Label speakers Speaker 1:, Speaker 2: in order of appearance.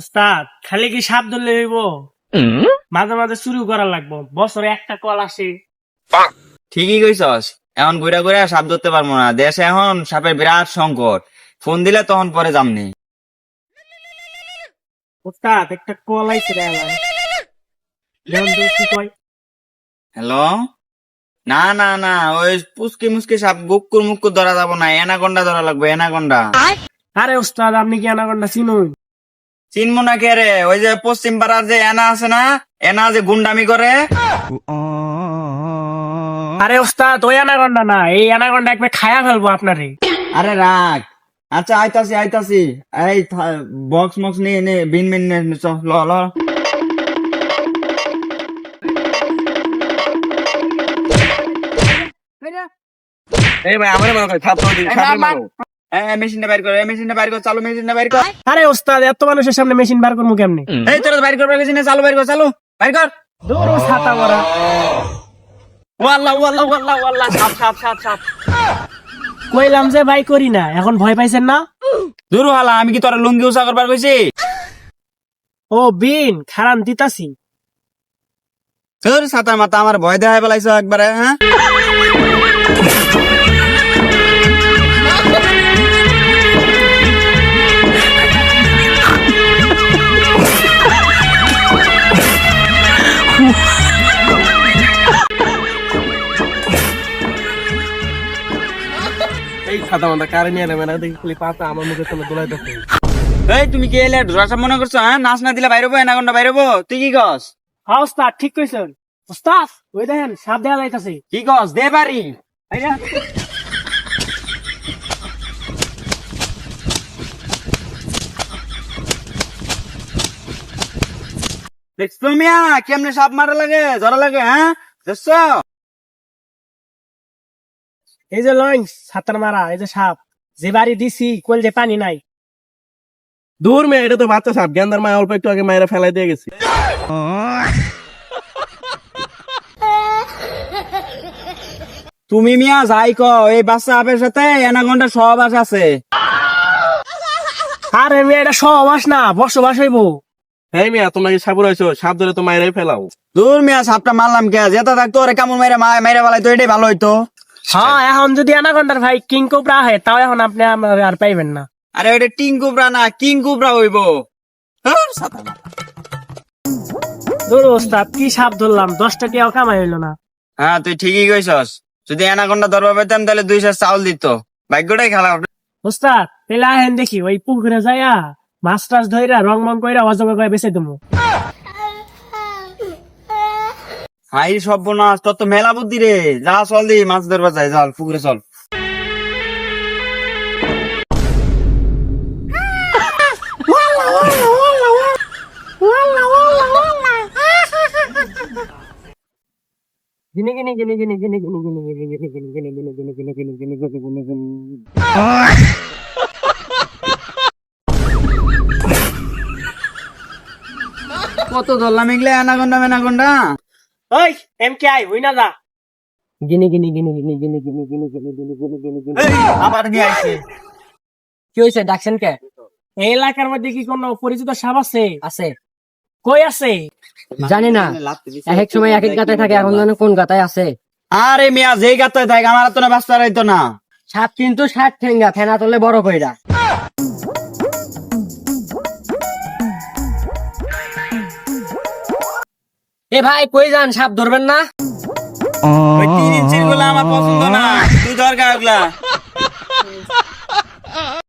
Speaker 1: উস্তাদ খালি কি সাপ ধরলে হইব? মাঝে মাঝে শুরু করা লাগবো, বছরে একটা কল আসে।
Speaker 2: ঠিকই কইছস, এখন ঘুরা ঘুরা সাপ ধরতে পারবো না, দেশে এখন সাপের বিরাট সংকট। ফোন দিলে তখন পরে যামনি।
Speaker 1: উস্তাদ একটা কল আইছে রে আমার। দেখুন তো কি কয়।
Speaker 2: হ্যালো, না না না, ওই পুচকি মুচকি সাপ গুক্কুর মুক্কুর ধরা যাবো না, এনাকন্ডা ধরা লাগবে, এনাকন্ডা।
Speaker 1: আরে উস্তাদ আপনি কি অ্যানাকোন্ডা চিনুন?
Speaker 2: চিনবো না কে রে? ওই যে পশ্চিম পাড়ার যে এনা আছে না, এনা যে গুন্ডামি করে।
Speaker 1: আরে উস্তাদ ওই অ্যানাকোন্ডা না, এই অ্যানাকোন্ডা একবার খায়া ফেলবো আপনারে।
Speaker 2: আরে রাখ, আচ্ছা আইতাছি আইতাছি। এই বক্স মক্স নিয়ে নে, বিন বিন নে, চল ল ল।
Speaker 3: এই ভাই আমার মনে করে ছাত্র দিন সাপের মারো।
Speaker 2: মেশিনটা বাইর কর, মেশিনটা বাইর কর, চালু মেশিনটা বাইর কর।
Speaker 1: আরে উস্তাদ এত মানুষের সামনে মেশিন বার করবো কেমনে?
Speaker 2: এই তোরা বাইর কর মেশিনে, চালু বাইর কর, চালু বাইর কর।
Speaker 1: দূর ছাতা করা। ওয়াল্লাহ ওয়াল্লাহ ওয়াল্লাহ ওয়াল্লাহ, সাপ সাপ সাপ সাপ। কইলাম যে ভাই করি না, এখন ভয় পাইছেন না?
Speaker 2: দূর হালা, আমি কি তোরা লুঙ্গি উঁচা করবার কইছি?
Speaker 1: ও বিন খারান দিতাছি।
Speaker 2: তোর ছাতা মাথা আমার ভয় দেখায় বেলাইছো একবারে, হ্যাঁ?
Speaker 3: এই সাদা মাথা কারে নিয়ে নেবে না দেখি খালি পাতা আমার মুখের সামনে দোলাই দেখো।
Speaker 2: এই তুমি কি এলে ঢোরা সাপ মনে করছো? হ্যাঁ, নাচ না দিলে বাইরে হবো, এনাকন্ডা বাইরে হবো? তুই কি কস?
Speaker 1: হ্যাঁ উস্তাদ ঠিক কইছেন। উস্তাদ ওই দেখেন সাপ দেয়া যাইতাছে।
Speaker 2: কি কস? দে পারি। দেখছো মিয়া কেমনে সাপ মারা লাগে, ধরা লাগে, হ্যাঁ? দেখছো?
Speaker 1: এই যে লইন ছাতার মারা, এই যে সাপ যে বাড়ি দিছি কল যে পানি নাই।
Speaker 3: দূর মেয়ে, এটা তো বাচ্চা সাপ, গেন্দার মায় অল্প একটু আগে মায়েরা ফেলাই দিয়ে গেছি।
Speaker 2: তুমি মিয়া যাই ক, এই বাচ্চা সাপের সাথে এনাকন্ডা সহবাস আছে।
Speaker 1: আরে মেয়ে এটা সহবাস না, বসবাস হইব।
Speaker 3: হ্যাঁ মিয়া, তোমরা কি সাপুর হয়েছো? সাপ ধরে তো মায়েরাই ফেলাও।
Speaker 2: দূর মিয়া, সাপটা মারলাম কে? যেটা থাকতো ওরে কামড় মেরে মেরে বেলায় তো এটাই ভালো হইতো।
Speaker 1: হ্যাঁ এখন যদি অ্যানাকোন্ডার ভাই কিং কোবরা হয়, তাও এখন আপনি আর পাইবেন না।
Speaker 2: আরে ওইটা টিং কুবরা না, কিং কুবরা হইব।
Speaker 1: ধরো ওস্তাদ কি সাপ ধরলাম, 10 টাকাও কামাই হইলো না।
Speaker 2: হ্যাঁ তুই ঠিকই কইছস, যদি এনাকন্ডা ধরবা পেতাম তাহলে 2 সের চাউল দিত। ভাগ্যটাই খারাপ।
Speaker 1: ওস্তাদ তাহলে আহেন দেখি ওই পুকুরে যাইয়া মাছ টাছ ধইরা রং মং কইরা অজগর করে বেঁচে দেবো।
Speaker 2: হাই সর্বনাশ, তোর তো মেলা বুদ্ধি রে। যা চল দি মাছ ধরবা যাই, চল পুকুরে চল।
Speaker 1: গিনি গিনি গিনি গিনি গিনি গিনি গিনি গিনি গিনি গিনি গিনি গিনি গিনি গিনি গিনি গিনি গিনি গিনি গিনি।
Speaker 2: কত ধরলাম এগুলা এনাকন্ডা মেনাকন্ডা।
Speaker 1: ওই এমকে আই হই না যা। গিনি গিনি গিনি গিনি গিনি গিনি গিনি গিনি গিনি গিনি গিনি গিনি।
Speaker 2: আবার নিয়ে আইছে।
Speaker 1: কি হইছে ডাকছেন কে? এই এলাকার মধ্যে কি কোনো পরিচিত সাপ আছে? আছে। কই আছে?
Speaker 4: জানি না, এক এক সময় এক এক গাতায় থাকে, এখন জানো কোন গাতায় আছে।
Speaker 2: আরে মিয়া যেই গাতায় থাকে আমার তো না বাঁচতে রাইতো না।
Speaker 4: সাপ কিন্তু 60 ঠেঙ্গা, ফেনা তোলে বড় কইরা। এ ভাই কই যান, সাপ ধরবেন না?
Speaker 2: ওই 3 ইঞ্চির গুলা আমার পছন্দ না, তুই ধর গা ওগুলা।